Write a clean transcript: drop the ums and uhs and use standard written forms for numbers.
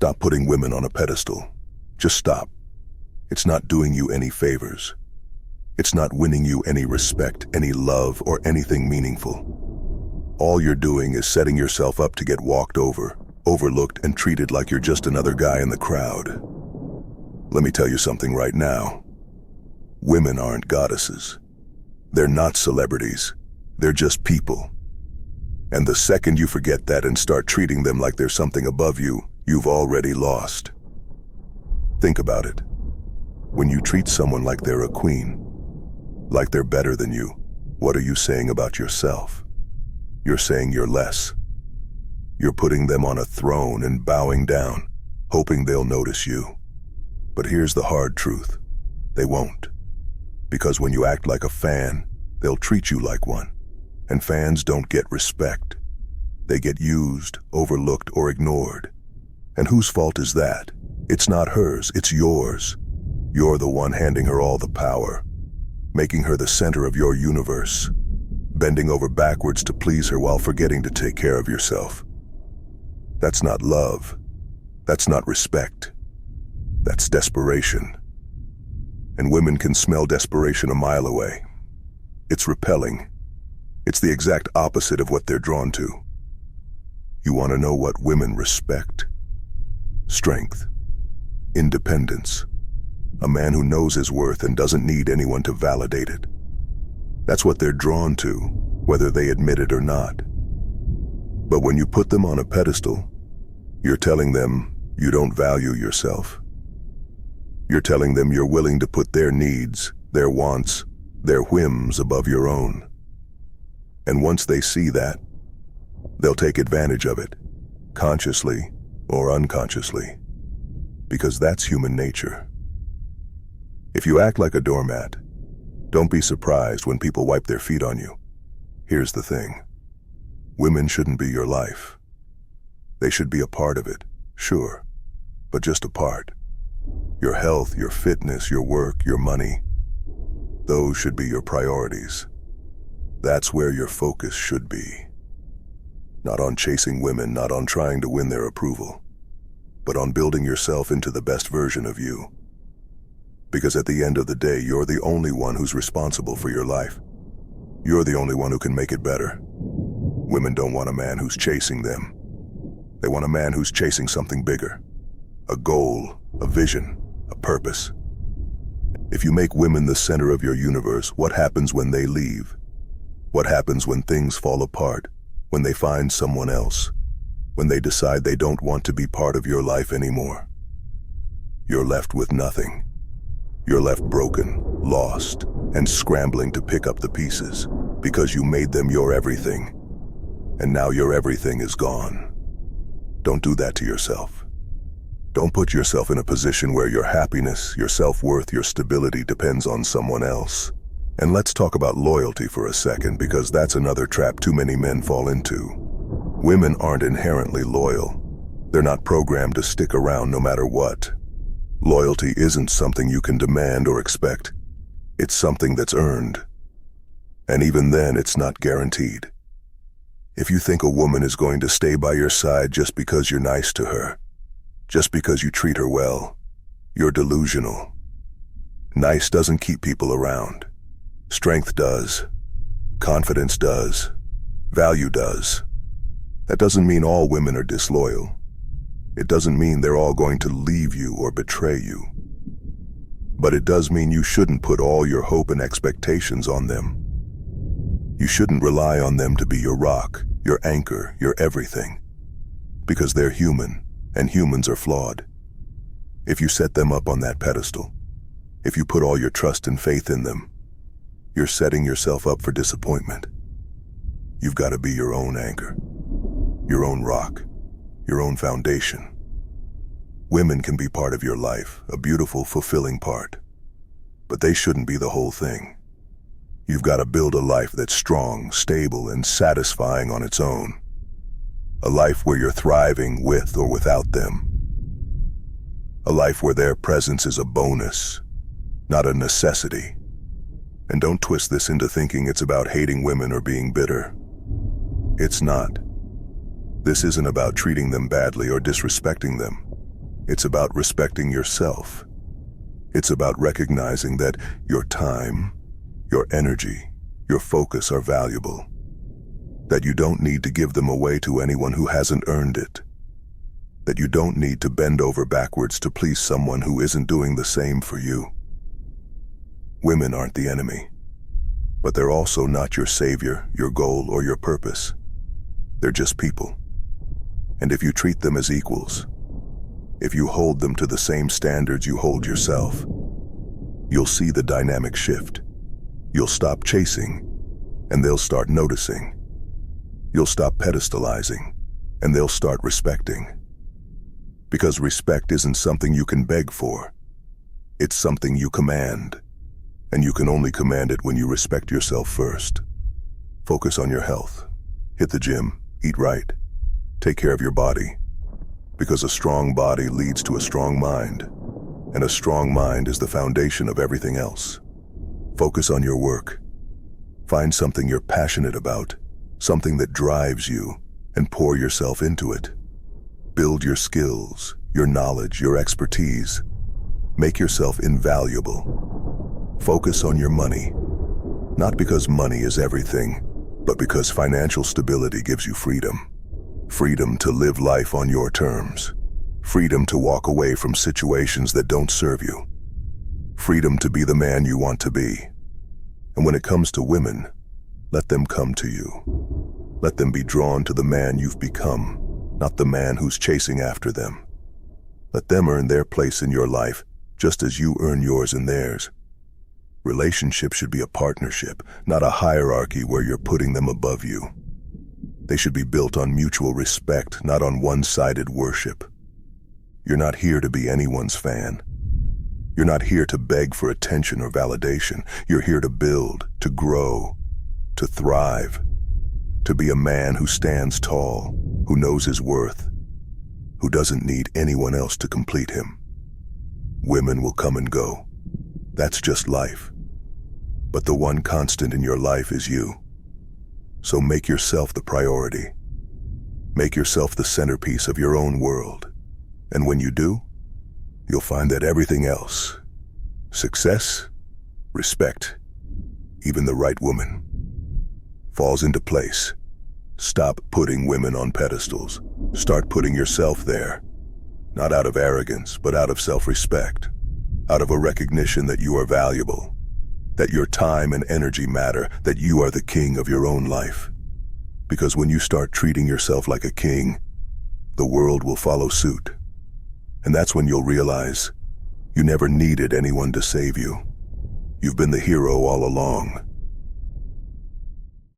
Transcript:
Stop putting women on a pedestal. Just stop. It's not doing you any favors. It's not winning you any respect, any love, or anything meaningful. All you're doing is setting yourself up to get walked over, overlooked, and treated like you're just another guy in the crowd. Let me tell you something right now. Women aren't goddesses. They're not celebrities. They're just people. And the second you forget that and start treating them like they're something above you, you've already lost. Think about it. When you treat someone like they're a queen, like they're better than you, what are you saying about yourself? You're saying you're less. You're putting them on a throne and bowing down, hoping they'll notice you. But here's the hard truth. They won't. Because when you act like a fan, they'll treat you like one. And fans don't get respect. They get used, overlooked, or ignored. And whose fault is that? It's not hers, it's yours. You're the one handing her all the power, making her the center of your universe, bending over backwards to please her while forgetting to take care of yourself. That's not love. That's not respect. That's desperation. And women can smell desperation a mile away. It's repelling. It's the exact opposite of what they're drawn to. You want to know what women respect? Strength. Independence. A man who knows his worth and doesn't need anyone to validate it. That's what they're drawn to, whether they admit it or not. But when you put them on a pedestal, you're telling them you don't value yourself. You're telling them you're willing to put their needs, their wants, their whims above your own. And once they see that, they'll take advantage of it, consciously or unconsciously, because that's human nature. If you act like a doormat, don't be surprised when people wipe their feet on you. Here's the thing. Women shouldn't be your life. They should be a part of it, sure, but just a part. Your health, your fitness, your work, your money, those should be your priorities. That's where your focus should be. Not on chasing women, not on trying to win their approval, but on building yourself into the best version of you. Because at the end of the day, you're the only one who's responsible for your life. You're the only one who can make it better. Women don't want a man who's chasing them. They want a man who's chasing something bigger. A goal, a vision, a purpose. If you make women the center of your universe, what happens when they leave? What happens when things fall apart, when they find someone else, when they decide they don't want to be part of your life anymore? You're left with nothing. You're left broken, lost, and scrambling to pick up the pieces because you made them your everything. And now your everything is gone. Don't do that to yourself. Don't put yourself in a position where your happiness, your self-worth, your stability depends on someone else. And let's talk about loyalty for a second, because that's another trap too many men fall into. Women aren't inherently loyal. They're not programmed to stick around no matter what. Loyalty isn't something you can demand or expect. It's something that's earned. And even then, it's not guaranteed. If you think a woman is going to stay by your side just because you're nice to her, just because you treat her well, you're delusional. Nice doesn't keep people around. Strength does. Confidence does. Value does. That doesn't mean all women are disloyal. It doesn't mean they're all going to leave you or betray you. But it does mean you shouldn't put all your hope and expectations on them. You shouldn't rely on them to be your rock, your anchor, your everything. Because they're human, and humans are flawed. If you set them up on that pedestal, if you put all your trust and faith in them, you're setting yourself up for disappointment. You've got to be your own anchor, your own rock, your own foundation. Women can be part of your life, a beautiful, fulfilling part, but they shouldn't be the whole thing. You've got to build a life that's strong, stable, and satisfying on its own. A life where you're thriving with or without them. A life where their presence is a bonus, not a necessity. And don't twist this into thinking it's about hating women or being bitter. It's not. This isn't about treating them badly or disrespecting them. It's about respecting yourself. It's about recognizing that your time, your energy, your focus are valuable. That you don't need to give them away to anyone who hasn't earned it. That you don't need to bend over backwards to please someone who isn't doing the same for you. Women aren't the enemy, but they're also not your savior, your goal, or your purpose. They're just people. And if you treat them as equals, if you hold them to the same standards you hold yourself, you'll see the dynamic shift. You'll stop chasing, and they'll start noticing. You'll stop pedestalizing, and they'll start respecting. Because respect isn't something you can beg for. It's something you command. And you can only command it when you respect yourself first. Focus on your health. Hit the gym. Eat right. Take care of your body. Because a strong body leads to a strong mind. And a strong mind is the foundation of everything else. Focus on your work. Find something you're passionate about, something that drives you, and pour yourself into it. Build your skills, your knowledge, your expertise. Make yourself invaluable. Focus on your money. Not because money is everything, but because financial stability gives you freedom. Freedom to live life on your terms. Freedom to walk away from situations that don't serve you. Freedom to be the man you want to be. And when it comes to women, let them come to you. Let them be drawn to the man you've become, not the man who's chasing after them. Let them earn their place in your life, just as you earn yours in theirs. Relationships should be a partnership, not a hierarchy where you're putting them above you. They should be built on mutual respect, not on one-sided worship. You're not here to be anyone's fan. You're not here to beg for attention or validation. You're here to build, to grow, to thrive, to be a man who stands tall, who knows his worth, who doesn't need anyone else to complete him. Women will come and go. That's just life. But the one constant in your life is you. So make yourself the priority. Make yourself the centerpiece of your own world. And when you do, you'll find that everything else, success, respect, even the right woman, falls into place. Stop putting women on pedestals. Start putting yourself there. Not out of arrogance, but out of self-respect. Out of a recognition that you are valuable. That your time and energy matter. That you are the king of your own life. Because when you start treating yourself like a king, the world will follow suit. And that's when you'll realize you never needed anyone to save you. You've been the hero all along.